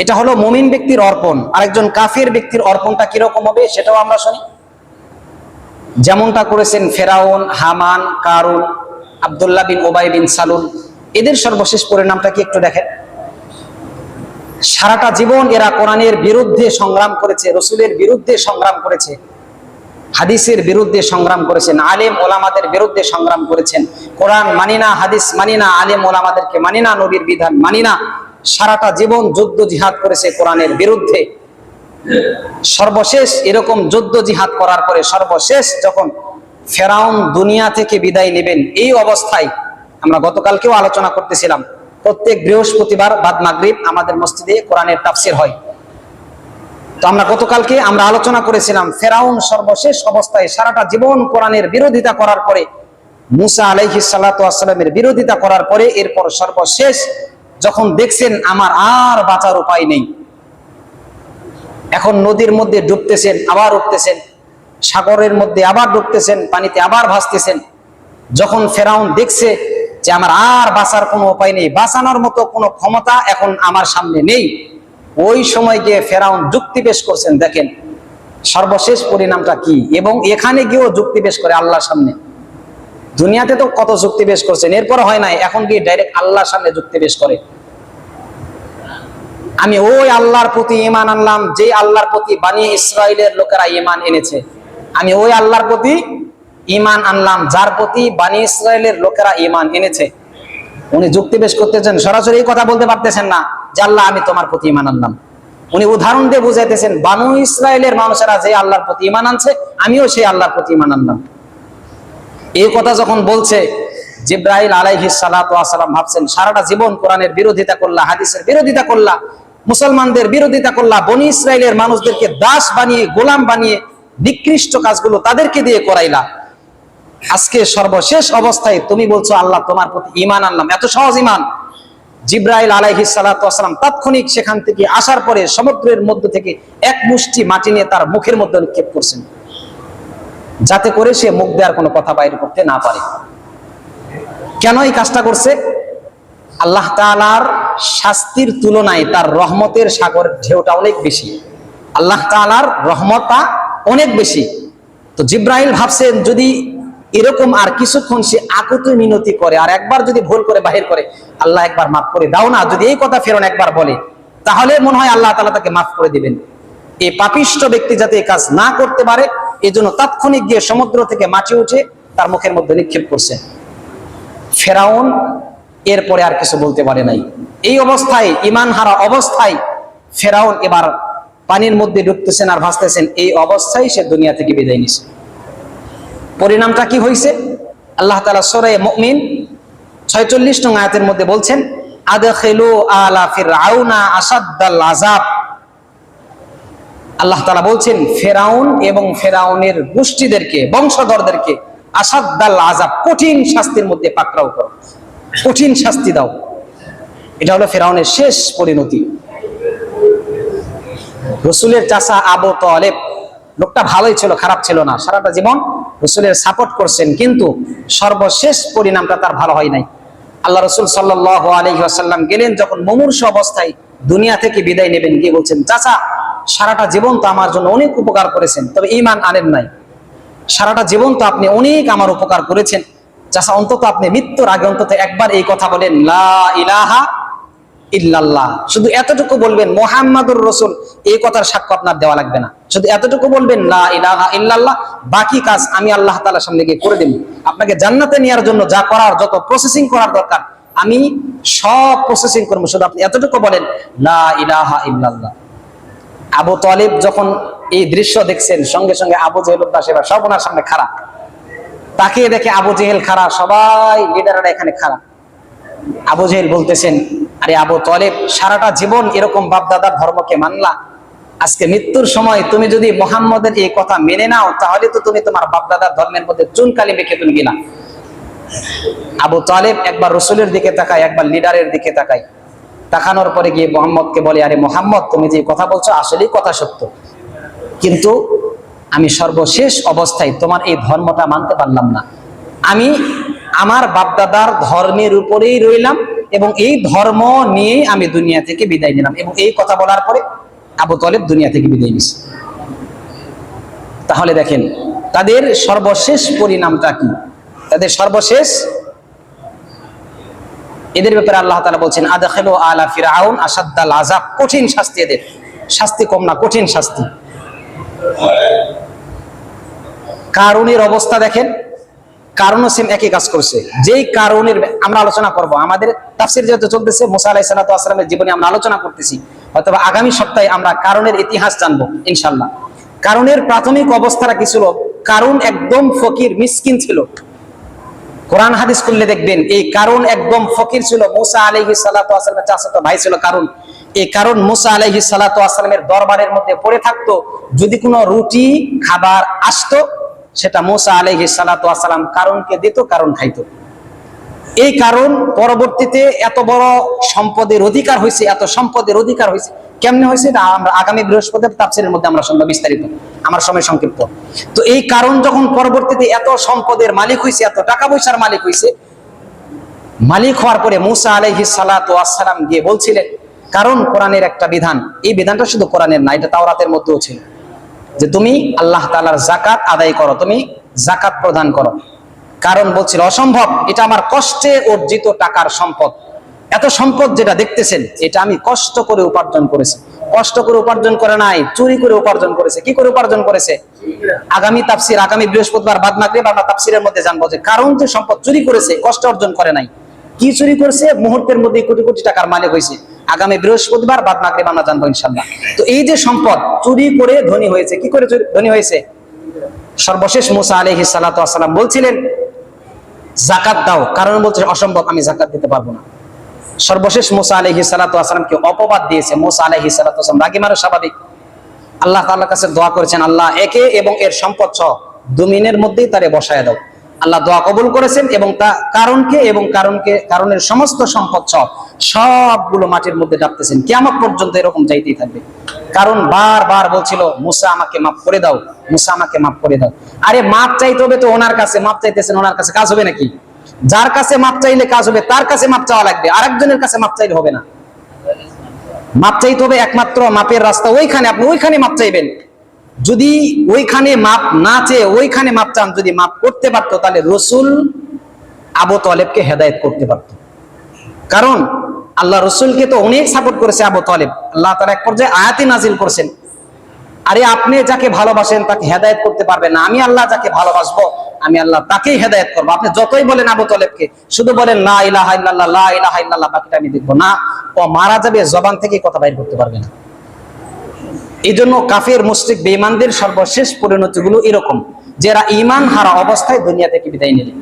এটা হলো মুমিন ব্যক্তির অর্পণ। আরেকজন কাফির ব্যক্তির অর্পণটা কিরকম হবে সেটাও আমরা শুনি। যেমনটা করেছেন ফেরাউন, হামান, কারুন, আব্দুল্লাহ বিন উবাই বিন সালুল, এদের সর্বশেষ পরিণামটা কি একটু দেখেন। সারাটা জীবন এরা কোরআনের বিরুদ্ধে সংগ্রাম করেছে, রসুলের বিরুদ্ধে সংগ্রাম করেছে, হাদিসের বিরুদ্ধে সংগ্রাম করেছেন, আলেম ওলামাদের বিরুদ্ধে সংগ্রাম করেছেন। কোরআন মানি না, হাদিস মানি না, আলেম ওলামাদেরকে মানি না, নবীর বিধান মানি না। সারাটা জীবন যুদ্ধ জিহাদ করেছে কোরআনের বিরুদ্ধে। সর্বশেষ এরকম যুদ্ধ জিহাদ করার পরে সর্বশেষ যখন ফেরাউন দুনিয়া থেকে বিদায় নেবেন, এই অবস্থায় আমরা গতকালকেও আলোচনা করতেছিলাম, প্রত্যেক বৃহস্পতিবার বাদ মাগরিব আমাদের মসজিদে কোরআনের তাফসীর হয়। তো আমরা গতকালকে আমরা আলোচনা করেছিলাম ফেরাউন সর্বশেষ অবস্থায় সারাটা জীবন কোরআনের বিরোধিতা করার পরে, মুসা আলাইহিস সালাতু ওয়াস সালামের বিরোধিতা করার পরে, এরপর সর্বশেষ যখন দেখছেন আমার আর বাঁচার উপায় নেই, এখন নদীর মধ্যে ডুবতেছেন, আবার উঠতেছেন, সাগরের মধ্যে আবার ডুবতেছেন, পানিতে আবার ভাসতেছেন, যখন ফেরাউন দেখছে যে আমার আর বাঁচার কোনো উপায় নেই, বাঁচানোর মতো কোনো ক্ষমতা এখন আমার সামনে নেই, ওই সময় গিয়ে ফেরাউন যুক্তি পেশ করছেন। দেখেন সর্বশেষ পরিণামটা কি, এবং এখানে গিয়েও যুক্তি পেশ করে আল্লাহর সামনে। দুনিয়াতে তো কত যুক্তি পেশ করছেন, এরপর হয় নাই, এখন গিয়ে ডাইরেক্ট আল্লাহর সামনে যুক্তি পেশ করে। আমি ওই আল্লাহর প্রতি ঈমান আনলাম যে আল্লাহর প্রতি বনী ইসরাইলের লোকেরা ঈমান এনেছে, আমি ওই আল্লাহর প্রতি ঈমান আনলাম যার প্রতি বনী ইসরাইলের লোকেরা ঈমান এনেছে। উনি যুক্তি পেশ করতেছেন, সরাসরি কথা বলতে পারতেছেন না যে আল্লাহ আমি তোমার প্রতি ঈমান আনলাম। উনি উদাহরণ দিয়ে বুঝাইতেছেন বনী ইসরাইলের মানুষেরা যে আল্লাহর প্রতি ঈমান আনছে আমিও সেই আল্লাহর প্রতি ঈমান আনলাম। এই কথা যখন বলছে, জিবরাইল আলাইহিস সালাতু ওয়াস সালাম ভাবছেন সারাটা জীবন কোরআনের বিরোধিতা করলা, হাদিসের বিরোধিতা করলা, মুসলমানদের বিরোধিতা করলা, বনী ইসরাইলের মানুষদেরকে দাস বানিয়ে, গোলাম বানিয়ে, নিকৃষ্ট কাজগুলো তাদেরকে দিয়ে করাইলা, আজকে সর্বশেষ অবস্থায় তুমি বলছো আল্লাহ তোমার প্রতি ঈমান আনলাম। এত সহজ ঈমান? জিবরাইল আলাইহিস সালাতু ওয়াস সালাম তাৎক্ষণিক সেখান থেকে আসার পরে সমুদ্রের মধ্য থেকে এক মুষ্টি মাটি নিয়ে তার মুখের মধ্যে নিক্ষেপ করছেন, যাতে করে সে মুখ দেওয়ার কোনো কথা বাইরে করতে না পারে। কেন এই কাজটা করছে? আল্লাহ তাআলার শাস্তির তুলনায় তার রহমতের সাগর ঢেউটা অনেক বেশি, আল্লাহ তাআলার রহমতটা অনেক বেশি। তো জিবরাইল ভাবছেন যদি এরকম আর কিছুক্ষণ সে আকুতি মিনতি করে, আর একবার যদি ভুল করে বাহির করে, আল্লাহ একবার মাফ করে দাও না, যদি এই কথা ফেরাউন একবার বলে তাহলে মনে হয় আল্লাহ তাআলা তাকে মাফ করে দিবেন। এই পাপিষ্ট ব্যক্তি যাতে এই কাজ না করতে পারে, এই জন্য তাৎক্ষণিক গিয়ে সমুদ্র থেকে মাটি উঠে তার মুখের মধ্যে নিক্ষেপ করছে। ফেরাউন এরপরে আর কিছু বলতে পারে নাই। এই অবস্থায়, ঈমান হারা অবস্থায় ফেরাউন এবার পানির মধ্যে ডুবতেছেন আর ভাসতেছেন, এই অবস্থায় সে দুনিয়া থেকে বিদায় নিছে। পরিণামটা কি হয়েছে? আল্লাহ তাআলা সূরা মুমিন 46 নং আয়াতের মধ্যে বলছেন, আদখিলু আলা ফিরআউনা আসাদ্দাল আযাব। আল্লাহ তাআলা বলছেন ফেরাউন এবং ফেরাউনের গোষ্ঠীদেরকে, বংশধরদেরকে আসাদ্দাল আযাব, কঠিন শাস্তির মধ্যে পাকড়াও করো, কঠিন শাস্তি দাও। এটা হলো ফেরাউনের শেষ পরিণতি। রাসূলের চাচা আবু তালেব লোকটা ভালোই ছিল, খারাপ ছিল না, সারাটা জীবন রাসূলের সাপোর্ট করছেন, কিন্তু সর্বশেষ পরিণামটা তার ভালো হয় নাই। আল্লাহ রাসূল সাল্লাল্লাহু আলাইহি ওয়াসাল্লাম গেলেন যখন মুমূর্ষু অবস্থায় দুনিয়া থেকে বিদায় নেবেন, গিয়ে বলছেন চাচা সারাটা জীবন তো আমার জন্য অনেক উপকার করেছেন, তবে ঈমান আনেন নাই। সারাটা জীবন তো আপনি অনেক আমার উপকার করেছেন, চাচা অন্তত আপনি মৃত্যুর আগে অন্তত একবার এই কথা বলেন লা ইলাহা ইল্লাল্লাহ, শুধু এতটুকু বলবেন মুহাম্মাদুর রাসূল, এই কথার সাক্ষ্য আপনার দেওয়া লাগবে না, শুধু এতটুকু বলবেন লা ইলাহা ইল্লাল্লাহ, বাকি কাজ আমি আল্লাহ তাআলার সামনে গিয়ে করে দেব। আপনাকে জান্নাতে নেওয়ার জন্য যা করার, যত প্রসেসিং করার দরকার আমি সব প্রসেসিং করব, শুধু আপনি এতটুকু বলেন লা ইলাহা ইল্লাল্লাহ। আবু তালেব যখন এই দৃশ্য দেখছেন, সঙ্গে সঙ্গে আবু জেহেল সেবা সব ওনার সামনে খাড়া, তাকে দেখে আবু জেহেল খাড়া, সবাই লিডাররা এখানে খাড়া। আবু জেহেল বলতেছেন, আরে আবু তালেব সারাটা জীবন এরকম বাপদাদার ধর্মকে মানলা, আজকে মৃত্যুর সময় তুমি যদি মুহাম্মদের এই কথা মেনে নাও তাহলে তো তুমি তোমার বাপদাদার ধর্মের মধ্যে চুনকালি মেখে তুমি গেলা। আবু তালেব একবার রাসূলের দিকে তাকায়, একবার লিডারের দিকে তাকায়, তাকানোর পরে গিয়ে মুহাম্মদকে বলে, আরে মুহাম্মদ তুমি যে কথা বলছো আসলেই কথা সত্য, কিন্তু আমি সর্বশেষ অবস্থায় তোমার এই ধর্মটা মানতে পারলাম না, আমি আমার বাপদাদার ধর্মের উপরেই রইলাম, এবং এই ধর্ম নিয়েই আমি দুনিয়া থেকে বিদায় নিলাম। এবং এই কথা বলার পরে আবু তালেব দুনিয়া থেকে বিদায় নিছে। তাহলে দেখেন তাদের সর্বশেষ পরিণামটা কি, তাদের সর্বশেষ, এদের ব্যাপারে আল্লাহ তাআলা বলছেন আদখিলু আলা ফিরআউন আশাদ্দাল আযাব, কঠিন শাস্তি, এদের শাস্তি কম না, কঠিন শাস্তি। কারুনের অবস্থা দেখেন, কারুনও সেম একই কাজ করছে। যেই কারুনের আমরা আলোচনা করব, আমাদের তাফসীর যেহেতু চলতেছে, মুসা আলাইহিস সালাতু ওয়াস সালামের জীবনে আমরা আলোচনা করতেছি, হয়তো আগামী সপ্তাহে আমরা কারুনের ইতিহাস জানবো ইনশাআল্লাহ। কারুনের প্রাথমিক অবস্থাটা কি ছিল? কারুন একদম ফকির মিসকিন ছিল। কোরআন হাদিস করলে দেখবেন এই কারুন একদম ফকির ছিল। মুসা আলাইহিস সালাতু ওয়াস সালামের চাচাতো ভাই ছিল কারুন। এই কারুন মুসা আলাইহিস সালাতু ওয়াস সালামের দরবারের মধ্যে পড়ে থাকতো। যদি কোনো রুটি খাবার আসতো, সেটা মুসা আলাইহিস সালাতু ওয়াস সালাম কারুনকে দিত, কারুন খাইতো। এই কারণ পরবর্তীতে এত বড় সম্পদের অধিকার হয়েছে, এত সম্পদের অধিকার হয়েছে, কেমনে হয়েছে এটা আমরা আগামী বৃহস্পতিবার তাফসীরের মধ্যে আমরা শুনবো বিস্তারিত, আমার সময় সংক্ষিপ্ত। তো এই কারণ যখন পরবর্তীতে এত সম্পদের মালিক হয়েছে, এত টাকা পয়সার মালিক হয়েছে, মালিক হওয়ার পরে মুসা আলাইহিস সালাতু ওয়াস সালাম গিয়ে বলছিলেন, কারণ কোরআনের একটা বিধান, এই বিধানটা শুধু কোরআনের না, এটা তাওরাতের মধ্যেও ছিল, যে তুমি আল্লাহ তাআলার যাকাত আদায় করো, তুমি যাকাত প্রদান করো। কারণ বলছিল অসম্ভব, এটা আমার কষ্টে অর্জিত টাকার সম্পদ, এত সম্পদ যেটা দেখতেছেন এটা আমি কষ্ট করে উপার্জন করেছি। কষ্ট করে উপার্জন করে নাই, চুরি করে উপার্জন করেছে। কি করে উপার্জন করেছে? আগামী তাফসীর, আগামী বৃহস্পতিবার বাদ মাগরিব আমরা তাফসীরের মধ্যে জানবো যে কারণ যে সম্পদ চুরি করেছে, কষ্ট অর্জন করে নাই। কি চুরি করেছে? মুহূর্তের মধ্যে কোটি কোটি টাকার মালিক হয়েছে। আগামী বৃহস্পতিবার বাদ মাগরিব আমরা জানবো ইনশাআল্লাহ। তো এই যে সম্পদ চুরি করে ধনী হয়েছে, কি করে ধনী হয়েছে? সর্বশেষ মুসা আলাইহিস সালাতু ওয়াস সালাম বলছিলেন যাকাত দাও, কারণ বলছে অসম্ভব, আমি যাকাত দিতে পারবো না। সর্বশেষ মুসা আলাইহিস সালাতু ওয়াস সালামকে অপবাদ দিয়েছে। মুসা আলাইহিস সালাতু ওয়াস সালাম রাগী মানুষ, স্বাভাবিক। আল্লাহ তাআলার কাছে দোয়া করেছেন, আল্লাহ একে এবং এর সম্পদ সহ দুমিনের মধ্যেই তারে বসায় দাও। আল্লাহ দোয়া কবুল করেছেন এবং তা কারণকে এবং কারণের সমস্ত সম্পদ সহ সবগুলো মাটির মধ্যে ডাকতেছেন, কিয়ামত পর্যন্ত এরকম যাইতেই থাকবে। কারণ বারবার বলছিল মুসা আমাকে মাফ করে দাও, মুসা আমাকে মাফ করে দাও। আরে মাফ চাইতে হবে তো ওনার কাছে, মাফ চাইতেছেন ওনার কাছে, কাজ হবে নাকি? যার কাছে মাফ চাইলে কাজ হবে, তার কাছে মাফ চাওয়া লাগবে, আরেকজনের কাছে মাফ চাইলে হবে না। মাপ চাইতে হবে একমাত্র মাপের রাস্তা ওইখানে, আপনি ওইখানে মাপ চাইবেন। যদি ওইখানে মাপ না চেয়ে ওইখানে মাপ চান, যদি মাপ করতে পারতো তাহলে রসুল আবু তালেবকে হেদায়েত করতে পারতো। কারণ আল্লাহ রসুলকে তো অনেক সাপোর্ট করেছে আবু তালেব। আল্লাহ তাআলা এক পর্যায়ে আয়াতে নাজিল করেছেন, আরে আপনি যাকে ভালোবাসেন তাকে হেদায়েত করতে পারবেন না, আমি আল্লাহ যাকে ভালোবাসবো আমি আল্লাহ তাকেই হেদায়েত করবো। আপনি যতই বলেন আবু তালেবকে, শুধু বলেন লা ইলাহা ইল্লাল্লাহ, লা ইলাহা ইল্লাল্লাহ, বাকিটা আমি দেখবো না, ও মারা যাবে, জবান থেকে কথা বাইর করতে পারবে না। এই জন্য কাফের মুশরিক বেঈমানদের সর্বশেষ পরিণতিগুলো এরকম, যারা ঈমান হারা অবস্থায় দুনিয়া থেকে বিদায় নিলেন।